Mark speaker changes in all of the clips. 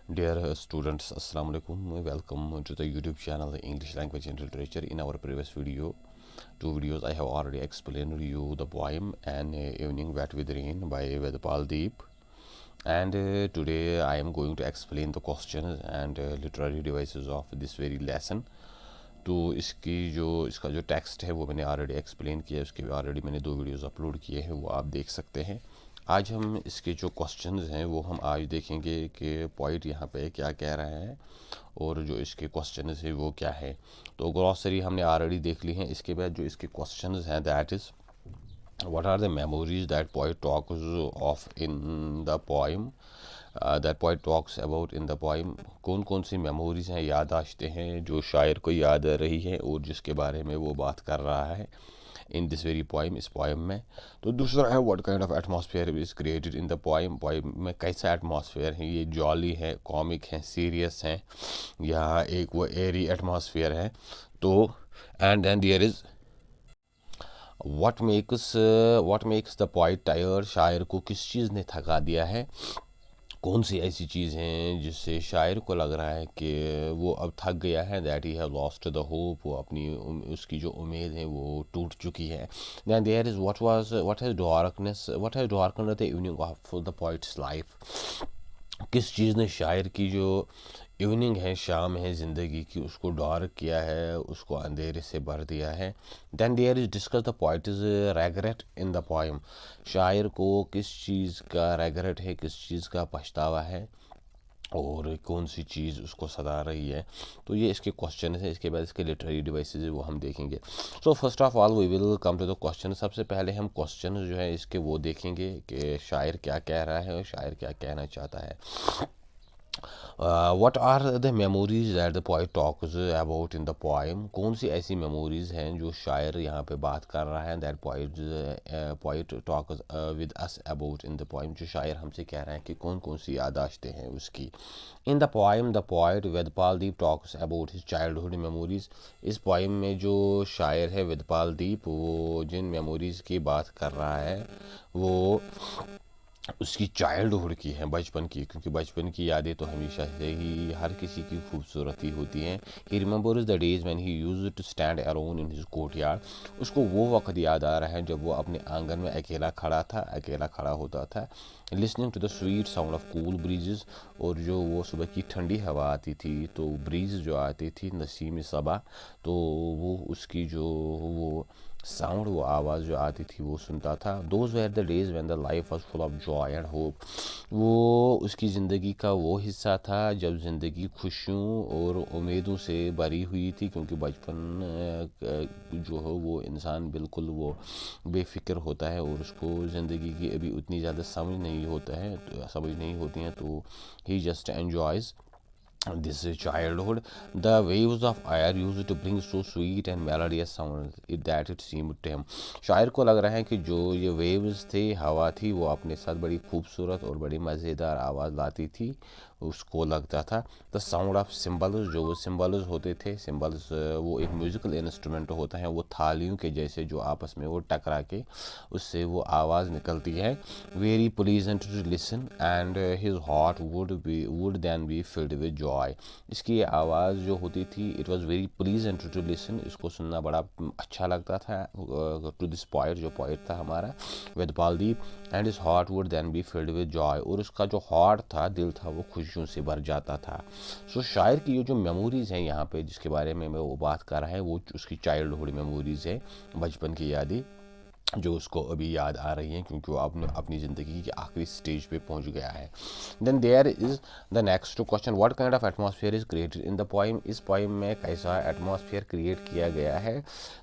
Speaker 1: Dear students, Assalamu alaikum. Welcome to the YouTube channel English Language and Literature. In our previous two videos, I have already explained you the poem An Evening Wet with Rain by Vedpal Deep. And today I am going to explain the questions and literary devices of this very lesson. तो इसका जो text है वो मैंने already explain किया है, उसके भी ऑलरेडी मैंने 2 वीडियोस अपलोड किए हैं, वो आप देख सकते हैं। आज हम इसके जो क्वेश्चंस हैं वो हम आज देखेंगे कि पॉइंट यहाँ पे क्या कह रहा है और जो इसके क्वेश्चंस है वो क्या है। तो ग्लॉसरी हमने ऑलरेडी देख ली हैं। इसके बाद जो इसके क्वेश्चंस हैं that is what are the memories that poet talks of in the poem that poet talks about in the poem। कौन कौन सी मेमोरीज हैं, याददाश्तें हैं जो शायर को याद आ रही हैं और जिसके बारे में वो बात कर रहा है इन दिस वेरी पोइम, इस पोइम में। तो दूसरा है what kind of atmosphere is created in the poem. Poem में कैसा एटमॉस्फेयर है, ये जॉली है, कॉमिक है, सीरियस है, या एक वो एरी एटमॉस्फेयर है। तो and then there is what makes the poet tired. शायर को किस चीज़ ने थका दिया है, कौन सी ऐसी चीज़ हैं जिससे शायर को लग रहा है कि वो अब थक गया है, that he have lost the hope, वो अपनी उसकी जो उम्मीद है वो टूट चुकी है। Then there is what has darkness the evening of the poet's life. किस चीज़ ने शायर की जो इवनिंग है, शाम है ज़िंदगी की, उसको डार्क किया है, उसको अंधेरे से भर दिया है। Then there is discuss the poet is regret in the poem. शायर को किस चीज़ का रेगरेट है, किस चीज़ का पछतावा है और कौन सी चीज़ उसको सता रही है। तो ये इसके क्वेश्चन है। इसके बाद इसके लिटरेरी डिवाइसेस है वो हम देखेंगे। So first of all we will come to the question. सबसे पहले हम क्वेश्चन जो है इसके वो देखेंगे कि शायर क्या कह रहा है और शायर क्या कहना चाहता है। What are the memories that the poet talks about in the poem. कौन सी ऐसी मेमोरीज हैं जो शायर यहाँ पे बात कर रहा है, that poet talks with us about in the poem. जो शायर हमसे कह रहा है कि कौन कौन सी यादाश्तें हैं उसकी। इन the poem the poet Vedpal Deep talks about his childhood memories. इस पोइम में जो शायर है वेदपाल दीप, वो जिन मेमोरीज की बात कर रहा है वो उसकी चाइल्डहुड की है, बचपन की, क्योंकि बचपन की यादें तो हमेशा से ही हर किसी की खूबसूरती होती हैं। He remembers the days when he used to stand alone in his courtyard. उसको वो वक्त याद आ रहा है जब वो अपने आंगन में अकेला खड़ा होता था। Listening to the sweet sound of cool breezes. और जो वो सुबह की ठंडी हवा आती थी, तो ब्रीज जो आती थी नसीम सबा, तो वो उसकी जो वो साउंड, वो आवाज़ जो आती थी वो सुनता था। Those were the days when the life was full of Joy and hope. वो उसकी ज़िंदगी का वो हिस्सा था जब ज़िंदगी खुशियों और उम्मीदों से भरी हुई थी, क्योंकि बचपन जो है वो इंसान बिल्कुल वो बेफिक्र होता है और उसको ज़िंदगी की अभी उतनी ज़्यादा समझ नहीं होती हैं, तो ही just एन्जॉयज़ this is childhood. The waves of air used to bring so sweet and melodious sound that it seemed to him। शायर को लग रहा है कि जो ये वेव्स थे, हवा थी, वो अपने साथ बड़ी खूबसूरत और बड़ी मज़ेदार आवाज़ लाती थी। उसको लगता था द साउंड ऑफ सिम्बल्स, जो वो सिम्बल्स होते थे, सिम्बल्स वो एक म्यूज़िकल इंस्ट्रूमेंट होता है, वो थालियों के जैसे जो आपस में वो टकरा के उससे वो आवाज़ निकलती है। Very pleasant to listen and his heart would then be filled with joy. इसकी आवाज़ जो होती थी, it was very pleasant to listen, इसको सुनना बड़ा अच्छा लगता था टू दिस पोइट, जो पोइट था हमारा Vedpal Deep. And his heart would then be filled with joy, और उसका जो हार्ट था, दिल था, वो खुशियों से भर जाता था। सो शायर की ये जो मेमोरीज़ हैं यहाँ पे जिसके बारे में मैं वो बात कर रहा है, वो उसकी चाइल्डहुड मेमोरीज़ है, बचपन की यादें जो उसको अभी याद आ रही हैं, क्योंकि वो अपनी ज़िंदगी के आखिरी स्टेज पे पहुंच गया है। Then there is the next question, what kind of atmosphere is created in the poem. इस पोइम में कैसा एटमॉस्फेयर क्रिएट किया गया है।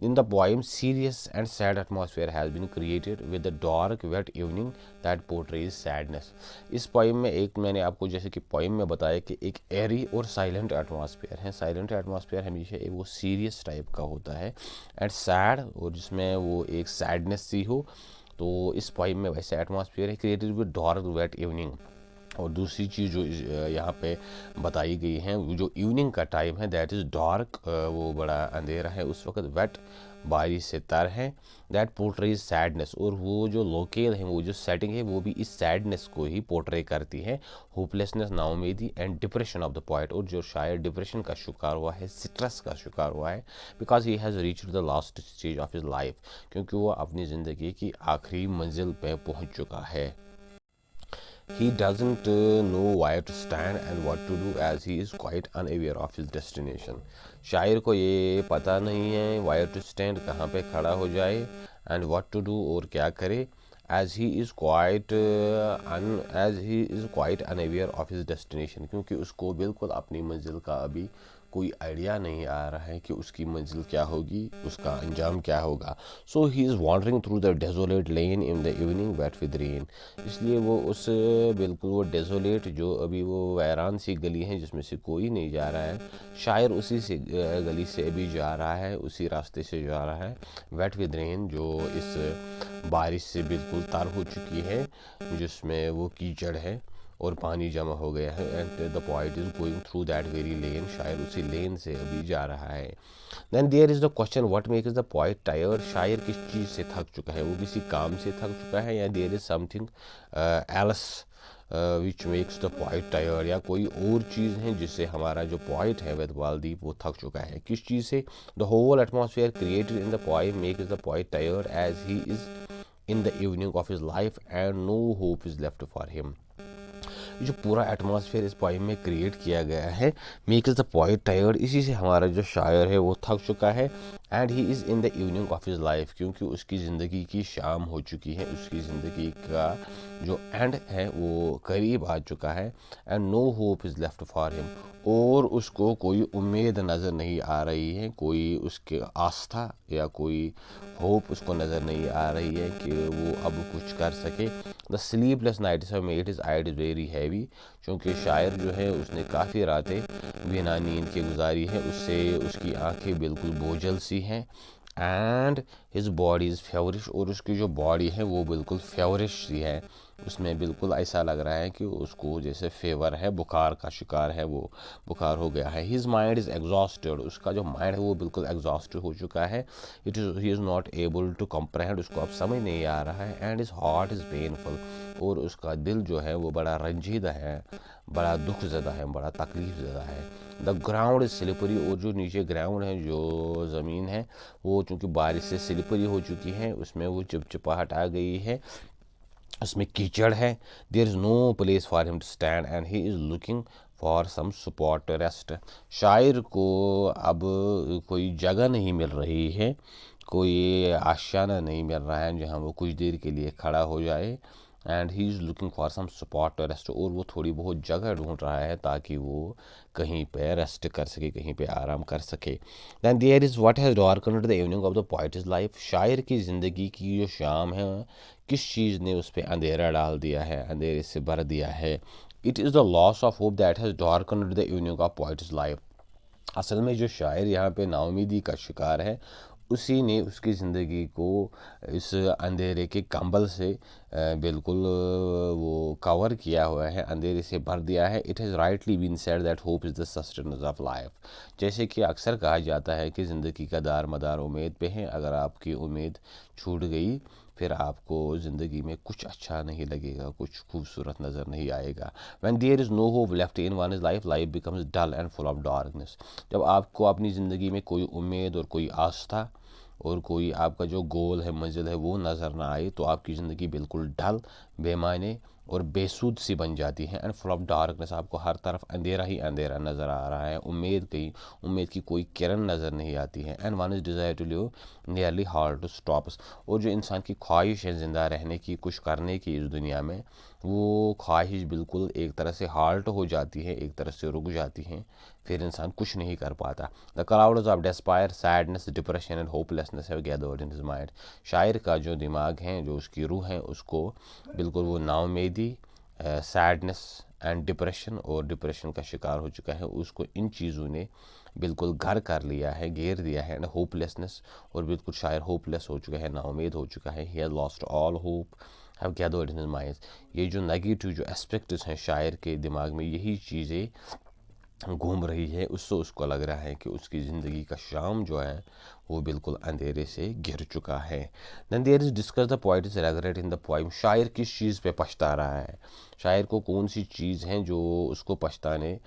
Speaker 1: In the poem serious and sad atmosphere has been created with the dark wet evening that portrays sadness. इस poem में एक मैंने आपको जैसे कि पोइम में बताया कि एक एरी और साइलेंट एटमॉस्फेयर है। साइलेंट एटमॉस्फेयर हमेशा वो सीरियस टाइप का होता है एंड सैड, और जिसमें वो एक सैडनेस सी हो। तो इस पोइम में वैसे एटमॉस्फेयर है created with dark wet evening. और दूसरी चीज़ जो यहाँ पे बताई गई है, वो जो इवनिंग का टाइम है, दैट इज़ डार्क, वो बड़ा अंधेरा है उस वक्त, वेट बारिश से तर है, दैट पोर्ट्रेज सैडनेस, और वो जो लोकेल है, वो जो सेटिंग है, वो भी इस सैडनेस को ही पोर्ट्रे करती है, होपलेसनेस, नाउमेदी and depression of the point, और जो शायर डिप्रेशन का शिकार हुआ है, स्ट्रेस का शिकार हुआ है, because he has reached the last stage of his life, क्योंकि वो अपनी ज़िंदगी की आखिरी मंजिल पे पहुँच चुका है। He doesn't know where to stand and what to do as he is quite unaware of his destination. शायर को ये पता नहीं है where to stand, कहाँ पे खड़ा हो जाए, and what to do, और क्या करे, as he is quite unaware of his destination, क्योंकि उसको बिल्कुल अपनी मंजिल का अभी कोई आइडिया नहीं आ रहा है कि उसकी मंजिल क्या होगी, उसका अंजाम क्या होगा। So he is wandering through the desolate lane in the evening wet with rain, इसलिए वो उस बिल्कुल वो डेजोलेट, जो अभी वो वैरान सी गली है जिसमें से कोई नहीं जा रहा है, शायर उसी से गली से अभी जा रहा है, उसी रास्ते से जा रहा है, वेट विद रेन, जो इस बारिश से बिल्कुल तर हो चुकी है, जिसमें वो कीचड़ है और पानी जमा हो गया है, and the point is going through that very lane, शायर उसी लेन से अभी जा रहा है। Then there is the question what makes the point tired, शायर किस चीज़ से थक चुका है, वो किसी काम से थक चुका है, या there is something else which makes the point tired, या कोई और चीज़ है जिससे हमारा जो पॉइंट है वेदवालदीप वो थक चुका है, किस चीज़ से। The whole atmosphere created in the point makes the point tired as he is in the evening of his life and no hope is left for him. जो पूरा एटमॉस्फेयर इस पोइम में क्रिएट किया गया है, मेक्स द पोएट टायर्ड, इसी से हमारा जो शायर है वो थक चुका है, and he is in the evening of his life, क्योंकि उसकी ज़िंदगी की शाम हो चुकी है, उसकी ज़िंदगी का जो एंड है वो करीब आ चुका है, and no hope is left for him, और उसको कोई उम्मीद नज़र नहीं आ रही है, कोई उसके आस्था या कोई होप उसको नज़र नहीं आ रही है कि वो अब कुछ कर सके। The sleepless nights have made his eyes very heavy, क्योंकि शायर जो है उसने काफ़ी रातें बिना नींद के गुजारी है, उससे उसकी आंखें बिल्कुल बोझल सी हैं, एंड हिज बॉडी इज़ फेवरिश, और उसकी जो बॉडी है वो बिल्कुल फेवरिश सी है, उसमें बिल्कुल ऐसा लग रहा है कि उसको जैसे फेवर है, बुखार का शिकार है, वो बुखार हो गया है। हिज माइंड इज़ एग्जॉस्टेड, उसका जो माइंड है वो बिल्कुल एग्जॉस्टेड हो चुका है, he is not able to comprehend, उसको अब समझ नहीं आ रहा है, and his heart is painful, और उसका दिल जो है वो बड़ा रंजीदा है, बड़ा दुख ज़दा है, बड़ा तकलीफ ज़दा है। द ग्राउंड इज स्लिपरी, और जो नीचे ग्राउंड है, जो ज़मीन है, वो चूँकि बारिश से स्लिपरी हो चुकी है, उसमें वो चिपचिपाहट आ गई है, उसमें कीचड़ है। There is no place for him to stand and he is looking for some spot rest, शायर को अब कोई जगह नहीं मिल रही है, कोई आशियाना नहीं मिल रहा है जहाँ वो कुछ देर के लिए खड़ा हो जाए, and he is looking for some spot rest, और वो थोड़ी बहुत जगह ढूंढ रहा है ताकि वो कहीं पे रेस्ट कर सके, कहीं पे आराम कर सके। Then there is what has darkened the evening of the poet is life, शायर की ज़िंदगी की जो शाम है, किस चीज़ ने उस पर अंधेरा डाल दिया है, अंधेरे से भर दिया है। It is the loss of hope that has darkened the evening of poet is life, असल में जो शायर यहाँ पे नाउमीदी का शिकार है, उसी ने उसकी ज़िंदगी को इस अंधेरे के कंबल से बिल्कुल वो कवर किया हुआ है, अंधेरे से भर दिया है। It has rightly been said that hope is the sustenance of life, जैसे कि अक्सर कहा जाता है कि ज़िंदगी का दार मदार उम्मीद पे है, अगर आपकी उम्मीद छूट गई फिर आपको ज़िंदगी में कुछ अच्छा नहीं लगेगा, कुछ खूबसूरत नज़र नहीं आएगा। When there is no hope left in one is life, life becomes dull and full of darkness, जब आपको अपनी ज़िंदगी में कोई उम्मीद और कोई आस्था और कोई आपका जो गोल है, मंजिल है, वो नज़र ना आए, तो आपकी ज़िंदगी बिल्कुल डल, बेमायने और बेसूद सी बन जाती है, एंड फुल ऑफ डार्कनेस, आपको हर तरफ अंधेरा ही अंधेरा नज़र आ रहा है, उम्मीद की कोई किरण नज़र नहीं आती है, and one is desire to live nearly hard to stops, और जो इंसान की ख्वाहिश है ज़िंदा रहने की, कुछ करने की इस दुनिया में, वो ख्वाहिश बिल्कुल एक तरह से हाल्ट हो जाती है, एक तरह से रुक जाती है, फिर इंसान कुछ नहीं कर पाता। The clouds of despair, sadness, depression and hopelessness have gathered in his mind, शायर का जो दिमाग है, जो उसकी रूह है, उसको बिल्कुल वो नाउमेदी, सैडनेस एंड डिप्रेशन, और डिप्रेशन का शिकार हो चुका है, उसको इन चीज़ों ने बिल्कुल घर कर लिया है, घेर दिया है, एंड होपलेसनेस, और बिल्कुल शायर होपलेस हो चुका है, नाउमेद हो चुका है। He has lost all hope have gathered in his mind. ये जो नेगेटिव जो एस्पेक्ट्स हैं शायर के दिमाग में, यही चीज़ें घूम रही है, उससे उसको लग रहा है कि उसकी ज़िंदगी का शाम जो है वो बिल्कुल अंधेरे से घिर चुका है। Then there is discuss the point is regret in the poem. शायर किस चीज़ पे पछता रहा है, शायर को कौन सी चीज़ है जो उसको पछताने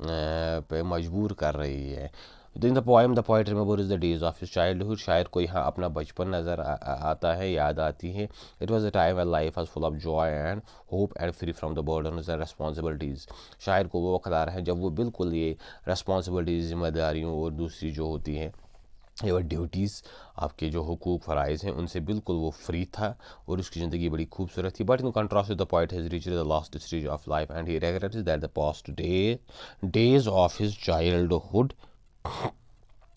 Speaker 1: पे मजबूर कर रही है। In the poem the poet remember is the days of his childhood. शायर को यहाँ अपना बचपन नज़र आता है, याद आती है। It was a time when life was full of Joy and hope and free from the burdens and responsibilities. शायर को वो वक्त आ रहा है जब वो बिल्कुल ये रेस्पॉन्सिबिलिटीज़, जिम्मेदारियों और दूसरी जो होती हैं ये ड्यूटीज़, आपके जो हुकूक फ़राइज़ हैं, उनसे बिल्कुल वो फ्री था और उसकी ज़िंदगी बड़ी खूबसूरत थी। But in contrast the point has reached the last stage of life and he regrets that the past days of his childhood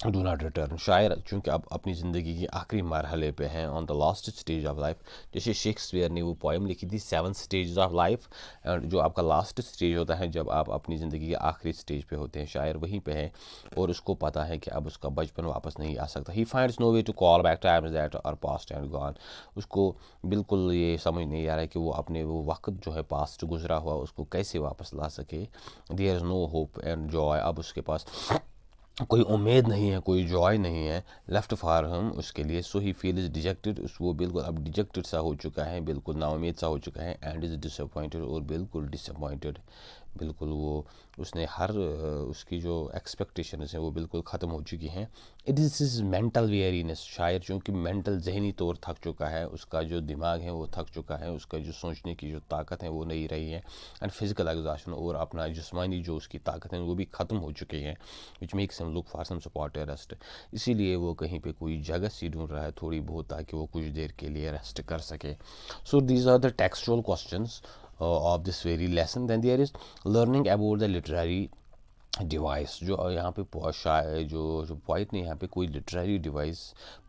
Speaker 1: do not return. शायर चूँकि अब अपनी ज़िंदगी के आखिरी मरहले पे हैं, on the last stage of life, जैसे शेक्सपियर ने वो पोइम लिखी थी 7 स्टेज ऑफ लाइफ, जो आपका लास्ट स्टेज होता है जब आप अपनी ज़िंदगी के आखिरी स्टेज पे होते हैं, शायर वहीं पे है और उसको पता है कि अब उसका बचपन वापस नहीं आ सकता। He finds no way to call back times that are past and gone. उसको बिल्कुल ये समझ नहीं आ रहा है कि वो अपने वो वक्त जो है पास्ट गुजरा हुआ उसको कैसे वापस ला सके। There is no hope and joy. अब उसके पास कोई उम्मीद नहीं है, कोई जॉय नहीं है लेफ़्ट फॉर हम उसके लिए। सो ही फील इज़ डिजेक्टेड। वो बिल्कुल अब डिजेक्टेड सा हो चुका है, बिल्कुल नाउम्मीद सा हो चुका है। एंड इज़ डिसअपॉइंटेड, और बिल्कुल डिसअपॉइंटेड, बिल्कुल वो उसने हर उसकी जो एक्सपेक्टेशंस हैं वो बिल्कुल ख़त्म हो चुकी हैं। It is is mental weariness. शायर चूँकि मेंटल जहनी तौर थक चुका है, उसका जो दिमाग है वो थक चुका है, उसका जो सोचने की जो ताकत है वो नहीं रही है। एंड फिज़िकल एग्जॉशन, और अपना जिस्मानी जो उसकी ताकत है वो भी ख़त्म हो चुकी है, which makes him look for some support rest. इसीलिए वो कहीं पे कोई जगह सी ढूंढ रहा है थोड़ी बहुत, ताकि वो कुछ देर के लिए रेस्ट कर सके। So these are the textual questions of this very lesson. Then there is learning about the literary device. जो यहाँ पे जो पोइट ने यहाँ पे कोई लिटरेरी डिवाइस,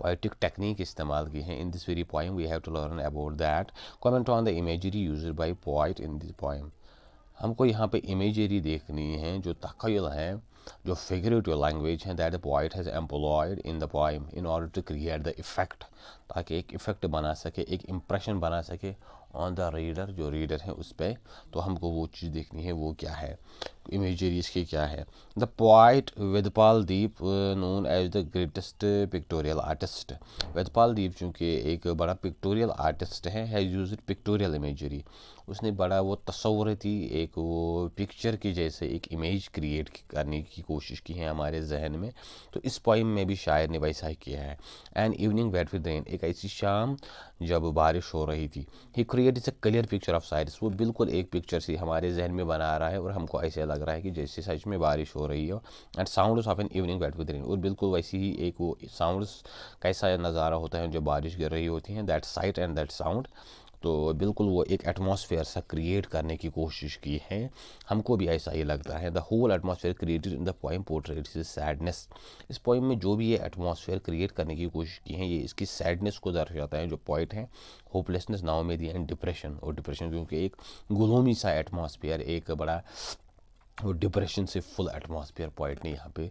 Speaker 1: पोइटिक टेक्निक इस्तेमाल की है। In this very poem we have to learn about that. Comment on the imagery used by poet in this poem. हमको यहाँ पे इमेजरी देखनी है, जो तख़य्युल है, जो फिगरेटिव लैंग्वेज है, that the poet has employed in the poem in order to create the effect, ताकि एक इफ़ेक्ट बना सके, एक इम्प्रेशन बना सके ऑन द रीडर, जो रीडर है उस पर। तो हमको वो चीज़ देखनी है वो क्या है, इमेजरी इसकी क्या है। The poet Vedpal Deep, known as the greatest pictorial artist. Vedpal Deep चूँकि एक बड़ा पिक्टोरियल आर्टिस्ट है यूज्ड पिक्टोरियल इमेजरी। उसने बड़ा वो तस्वुरती एक वो पिक्चर की जैसे एक इमेज क्रिएट करने की कोशिश की है हमारे जहन में। तो इस पोइम में भी शायर ने वैसा ही किया है। And evening wet with rain, एक ऐसी शाम जब बारिश हो रही थी। He create is a clear picture of sides, वो बिल्कुल एक पिक्चर सी हमारे जहन में बना रहा है और हमको ऐसे लग रहा है कि जैसे सच में बारिश हो रही हो। And sounds of an evening wet with rain, और बिल्कुल वैसी ही एक वो साउंड्स कैसा नज़ारा होता है जब बारिश गिर रही होती है, that site and that sound. तो बिल्कुल वो एक एटमॉस्फेयर सा क्रिएट करने की कोशिश की है, हमको भी ऐसा ही लगता है। The whole atmosphere created in the poem portraits his sadness. इस पोइम में जो भी ये एटमॉस्फेयर क्रिएट करने की कोशिश की है, ये इसकी सैडनेस को दर्शाता है। जो पोइट है, होपलेसनेस, नाउम्मीदी एंड डिप्रेशन, और डिप्रेशन क्योंकि एक ग्लोमी सा एटमॉस्फेयर, एक बड़ा वो डिप्रेशन से फुल एटमॉस्फेयर पोइट ने यहाँ पे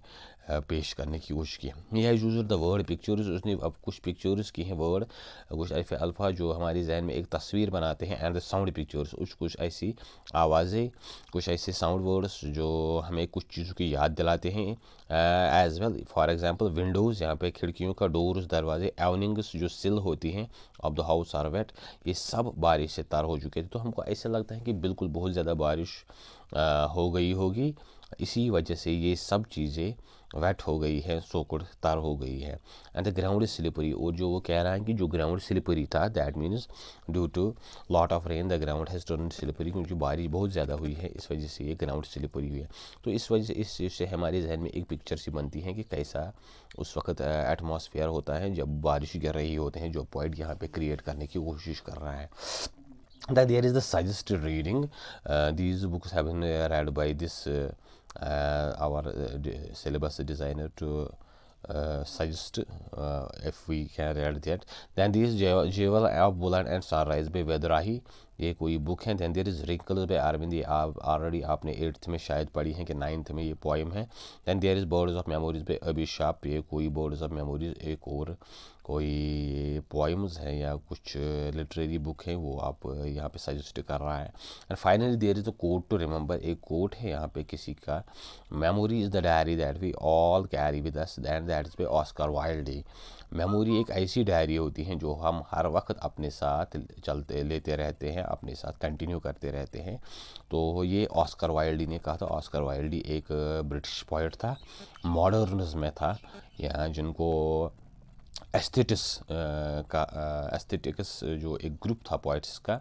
Speaker 1: पेश करने की कोशिश की है। यह यूज द वर्ड पिक्चर्स, उसने अब कुछ पिक्चर्स की हैं, वर्ड कुछ ऐसे अल्फा जो हमारे जहन में एक तस्वीर बनाते हैं। एंड द साउंड पिक्चर्स, कुछ ऐसी आवाज़ें, कुछ ऐसे साउंड वर्ड्स जो हमें कुछ चीज़ों की याद दिलाते हैं। As well for example windows, यहाँ पे खिड़कियों का डोर्स, दरवाजे। एवनिंग्स, जो सिल होती हैं of the house are wet, ये सब बारिश से तर हो चुके थे। तो हमको ऐसा लगता है कि बिल्कुल बहुत ज़्यादा बारिश हो गई होगी, इसी वजह से ये सब चीज़ें वेट हो गई है, सोकड़ तार हो गई है। And the ground is slippery, और जो वो कह रहा है कि जो ग्राउंड स्लिपरी था, that means due to lot of rain the ground has turn slippery, क्योंकि बारिश बहुत ज़्यादा हुई है इस वजह से ये ग्राउंड स्लिपरी हुई है। तो इस वजह से इस चीज़ से हमारे जहन में एक पिक्चर सी बनती है कि कैसा उस वक्त एटमॉस्फेयर होता है जब बारिश गिर रही होते हैं, जो पॉइंट यहाँ पे क्रिएट करने की कोशिश कर रहा है। That there is the suggested reading. These books have been read by this our syllabus designer to suggest if we can read that. Then this Jewel of Buland and Sunrise by Ved Rahi, ये कोई book है। Then there is wrinkles by Arvind, ये already आपने 8th में शायद पढ़ी है कि 9th में ये पोइम है। Then there is birds of memories by अभी शाप, ये कोई बर्ड्स ऑफ मेमोरीज एक और कोई पोइम्स हैं या कुछ लिटरेरी बुक हैं वो आप यहाँ पे सजेस्ट कर रहा है। And finally there is a quote to remember, एक कोट है यहाँ पे किसी का, memory is the diary that we all carry with us and that is by Oscar Wilde. Memory एक ऐसी डायरी होती है जो हम हर वक्त अपने साथ चलते लेते रहते हैं, अपने साथ कंटिन्यू करते रहते हैं। तो ये ऑस्कर वाइल्ड ने कहा था। ऑस्कर वाइल्ड एक ब्रिटिश पोइट था, मॉडर्निज्म में था, यहाँ जिनको एस्थेटिक्स जो एक ग्रुप था पोइट्स का,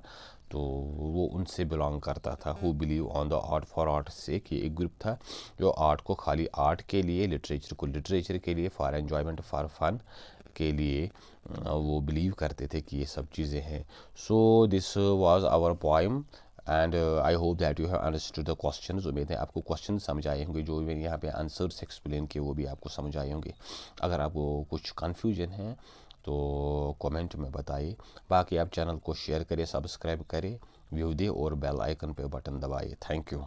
Speaker 1: तो वो उनसे बिलोंग करता था। Who believe on the art for art से, कि एक ग्रुप था जो आर्ट को खाली आर्ट के लिए, लिटरेचर को लिटरेचर के लिए, फॉर एन्जॉयमेंट फॉर फन के लिए वो बिलीव करते थे कि ये सब चीज़ें हैं। So this was our poem and I hope that you have understood the questions. उम्मीद है आपको क्वेश्चन समझ आए होंगे, जो मैंने यहाँ पे आंसर्स एक्सप्लेन किए वो भी आपको समझ आए होंगे। अगर आपको कुछ कन्फ्यूजन है तो कमेंट में बताइए। बाकी आप चैनल को शेयर करें, सब्सक्राइब करें, व्यू दें और बेल आइकन पे बटन दबाइए। Thank you.